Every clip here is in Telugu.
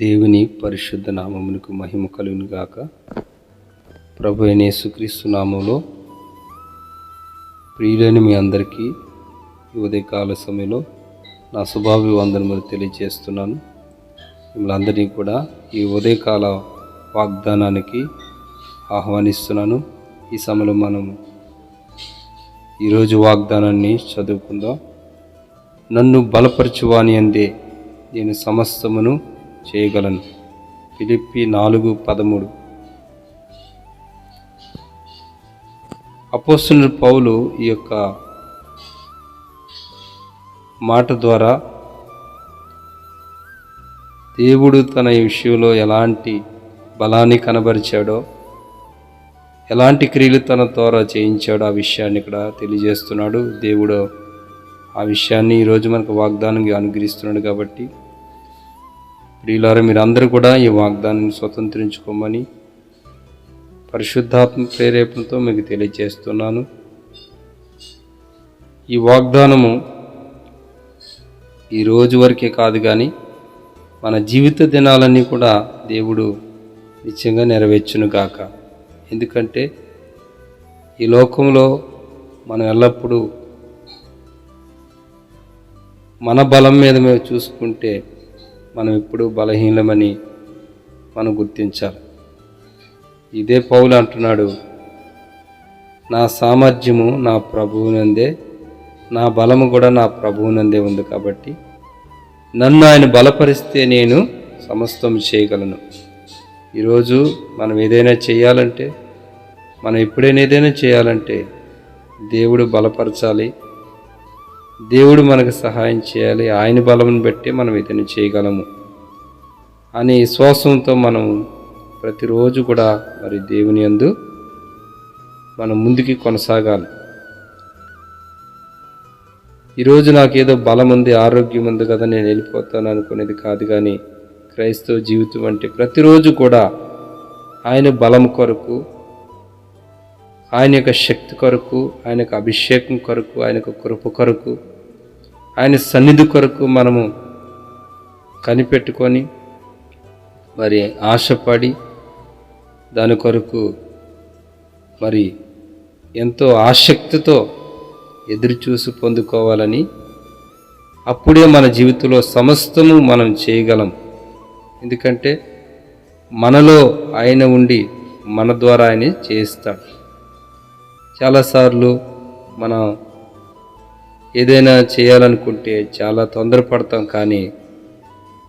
దేవుని పరిశుద్ధ నామమునకు మహిమ కలుగును గాక. ప్రభు అయిన యేసుక్రీస్తు నామములో ప్రియులైన మీ అందరికీ ఈ ఉదయకాల సమయంలో నా శుభాభివందనములు తెలియజేస్తున్నాను. మిమ్మల్ని అందరినీ కూడా ఈ ఉదయకాల వాగ్దానానికి ఆహ్వానిస్తున్నాను. ఈ సమయంలో మనం ఈరోజు వాగ్దానాన్ని చదువుకుందాం. నన్ను బలపరచువాని అందే నేను సమస్తమును చేయగలను. ఫిలిప్పీ 4:13. అపోస్తలుడు పౌలు ఈ యొక్క మాట ద్వారా దేవుడు తన విషయంలో ఎలాంటి బలాన్ని కనబరిచాడో, ఎలాంటి క్రియలు తన ద్వారా చేయించాడో ఆ విషయాన్ని ఇక్కడ తెలియజేస్తున్నాడు. దేవుడు ఆ విషయాన్ని ఈరోజు మనకు వాగ్దానంగా అనుగ్రహిస్తున్నాడు. కాబట్టి ప్రియులారా, మీరందరూ కూడా ఈ వాగ్దానాన్ని స్వతంత్రించుకోమని పరిశుద్ధాత్మ ప్రేరేపణతో మీకు తెలియజేస్తున్నాను. ఈ వాగ్దానము ఈ రోజు వరకే కాదు, కానీ మన జీవిత దినాలన్నీ కూడా దేవుడు నిత్యంగా నెరవేర్చును గాక. ఎందుకంటే ఈ లోకంలో మనం ఎల్లప్పుడూ మన బలం మీద మేము చూసుకుంటే మనం ఎప్పుడు బలహీనమని మనం గుర్తించాలి. ఇదే పౌలు అంటున్నాడు, నా సామర్థ్యము నా ప్రభువునందే, నా బలము కూడా నా ప్రభువునందే ఉంది. కాబట్టి నన్ను ఆయన బలపరిస్తే నేను సమస్తం చేయగలను. ఈరోజు మనం ఏదైనా చేయాలంటే, మనం ఎప్పుడైనా ఏదైనా చేయాలంటే దేవుడు బలపరచాలి, దేవుడు మనకు సహాయం చేయాలి. ఆయన బలమును బట్టి మనం ఏదైనా చేయగలము అనే విశ్వాసంతో మనం ప్రతిరోజు కూడా మరి దేవుని యందు మనం ముందుకి కొనసాగాలి. ఈరోజు నాకేదో బలం ఉంది, ఆరోగ్యం ఉంది కదా నేను వెళ్ళిపోతాను అనుకునేది కాదు. కానీ క్రైస్తవ జీవితం అంటే ప్రతిరోజు కూడా ఆయన బలం కొరకు, ఆయన యొక్క శక్తి కొరకు, ఆయన యొక్క అభిషేకం కొరకు, ఆయన యొక్క కృప కొరకు, ఆయన సన్నిధి కొరకు మనము కనిపెట్టుకొని మరి ఆశపడి దాని కొరకు మరి ఎంతో ఆసక్తితో ఎదురుచూసి పొందుకోవాలని, అప్పుడే మన జీవితంలో సమస్తము మనం చేయగలం. ఎందుకంటే మనలో ఆయన ఉండి మన ద్వారా ఆయన చేయిస్తాడు. చాలాసార్లు మనం ఏదైనా చేయాలనుకుంటే చాలా తొందరపడతాం, కానీ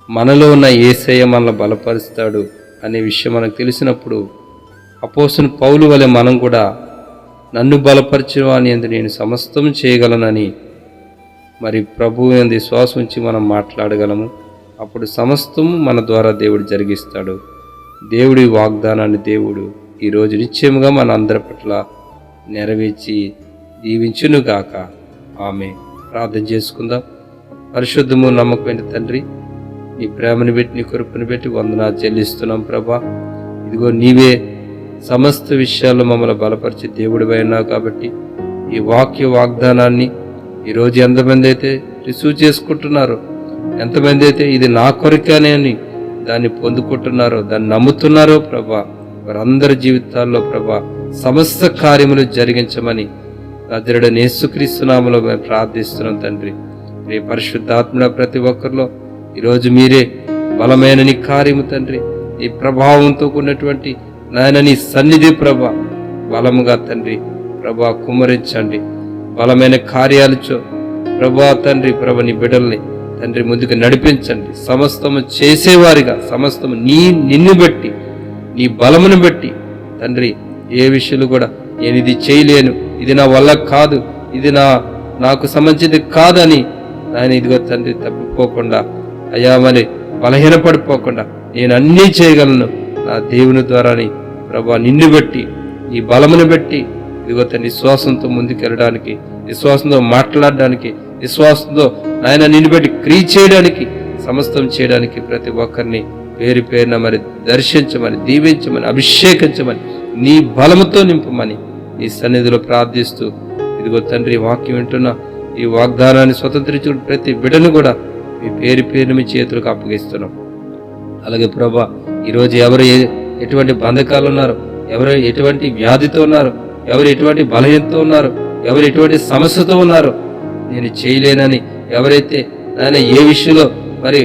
మనలో ఉన్న యేసయ్య మనల్ని బలపరుస్తాడు అనే విషయం మనకు తెలిసినప్పుడు అపోస్తలుడు పౌలు వలె మనం కూడా నన్ను బలపరచువాని యందు నేను సమస్తం చేయగలనని మరి ప్రభువు యందు విశ్వాసం ఉంచి మనం మాట్లాడగలము. అప్పుడు సమస్తము మన ద్వారా దేవుడు జరిగిస్తాడు. దేవుడి వాగ్దానాన్ని దేవుడు ఈరోజు నిశ్చయముగా మన అందరి పట్ల నెరవేర్చి దీవించునుగాక. ఆమె ప్రార్థన చేసుకుందాం. పరిశుద్ధము నమ్మకమైన తండ్రి, నీ ప్రేమను బట్టి, నీ కృపను బట్టి వందనాలు చెల్లిస్తున్నాం ప్రభా. ఇదిగో నీవే సమస్త విషయాల్లో మమ్మల్ని బలపరిచే దేవుడివై ఉన్నావు. కాబట్టి ఈ వాగ్దానాన్ని ఈరోజు ఎంతమంది అయితే రిసీవ్ చేసుకుంటున్నారో, ఎంతమంది అయితే ఇది నా కొరకేనే అని దాన్ని పొందుకుంటున్నారో, దాన్ని నమ్ముతున్నారో ప్రభా, వారందరి జీవితాల్లో ప్రభా సమస్త కార్యములు జరిగించమని నజరేయుడైన యేసుక్రీస్తు నామములో మేము ప్రార్థిస్తున్నాం తండ్రి. నీ పరిశుద్ధాత్మ ప్రతి ఒక్కరిలో ఈరోజు మీరే బలమైన నీ కార్యము తండ్రి, నీ ప్రభావంతో కూడినటువంటి నాయన నీ సన్నిధి ప్రభా బలముగా తండ్రి ప్రభా కుమ్మరించండి. బలమైన కార్యాలతో ప్రభా తండ్రి నీ బిడ్డల్ని తండ్రి ముందుకు నడిపించండి. సమస్తము చేసేవారిగా, సమస్తము నిన్ను బట్టి, నీ బలమును బట్టి తండ్రి ఏ విషయాలు కూడా నేను ఇది చేయలేను, ఇది నా వల్ల కాదు, ఇది నాకు సంబంధించింది కాదని ఆయన ఇదిగో తండ్రి తప్పిపోకుండా, అయ్యా మరి బలహీనపడిపోకుండా నేను అన్నీ చేయగలను నా దేవుని ద్వారాని ప్రభా నిన్ను బట్టి, ఈ బలమును బట్టి ఇదిగో తండ్రి విశ్వాసంతో ముందుకెళ్ళడానికి, విశ్వాసంతో మాట్లాడడానికి, విశ్వాసంతో ఆయన నిన్ను బట్టి క్రియ చేయడానికి, సమస్తం చేయడానికి ప్రతి ఒక్కరిని పేరు పేరున మరి దర్శించమని, దీవించమని, అభిషేకించమని, నీ బలముతో నింపమని నీ సన్నిధిలో ప్రార్థిస్తూ ఇదిగో తండ్రి వాక్యం వింటున్న ఈ వాగ్దానాన్ని స్వతంత్రించుకున్న ప్రతి బిడ్డను కూడా మీ పేరు పేరుని మీ చేతులకు అప్పగిస్తున్నాం. అలాగే ప్రభా ఈరోజు ఎవరు ఎటువంటి బంధకాలు ఉన్నారు, ఎవరు ఎటువంటి వ్యాధితో ఉన్నారు, ఎవరు ఎటువంటి బలహీనతో ఉన్నారు, ఎవరు ఎటువంటి సమస్యతో ఉన్నారు, నేను చేయలేనని ఎవరైతే ఆయన ఏ విషయంలో మరి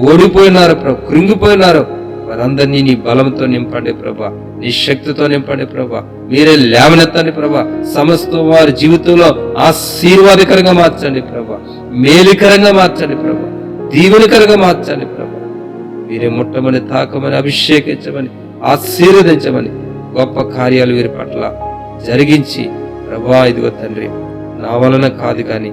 ఓడిపోయినారో ప్రభా, కృంగిపోయినారో వారందరినీ నీ బలంతో నింపండి ప్రభా, నీ శక్తితో నింపండి ప్రభా, మీరే లేవనెత్తండి ప్రభా, సమస్త వారి జీవితంలో ఆశీర్వాదకరంగా మార్చండి ప్రభా, మేలుకరంగా మార్చండి ప్రభా, దీవెనకరంగా మార్చండి ప్రభా. మీరే ముట్టమని, తాకమని, అభిషేకించమని, ఆశీర్వదించమని, గొప్ప కార్యాలు వీరి పట్ల జరిగించి ప్రభా ఇదిగో తండ్రి, నా వలన కాదు కానీ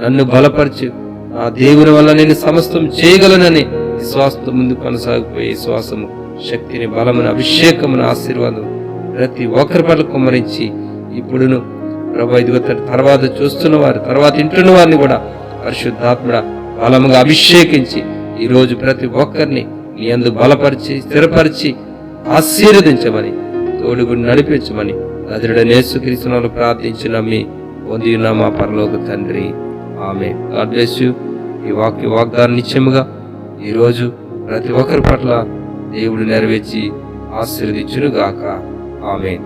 నన్ను బలపరిచి నా దేవుని వల్ల నేను సమస్తం చేయగలనని విశ్వాసంతో ముందు కొనసాగిపోయే విశ్వాసము, శక్తిని, బలమును, అభిషేకమును, ఆశీర్వాదం ప్రతి ఒక్కరి పట్ల కుమ్మరించి ఇప్పుడును ప్రభా ఇదిగో తర్వాత చూస్తున్న వారు, తర్వాత ఇంటున్న వారిని కూడా పరిశుద్ధాత్మ బలముగా అభిషేకించి ఈరోజు ప్రతి ఒక్కరిని నీ యందు బలపరిచి, స్థిరపరిచి, ఆశీర్వదించమని, తోడుగుని నడిపించమని నజరుడైన యేసుక్రీస్తు నామములో ప్రార్థించి నమ్మి పొంది ఉన్న మా పరలోక తండ్రి, ఆమేన్. God bless you. ఈ వాగ్దానం నిత్యముగా ఈరోజు ప్రతి ఒక్కరి పట్ల దేవుడు నెరవేర్చి ఆశీర్వదించును గాక. ఆమేన్.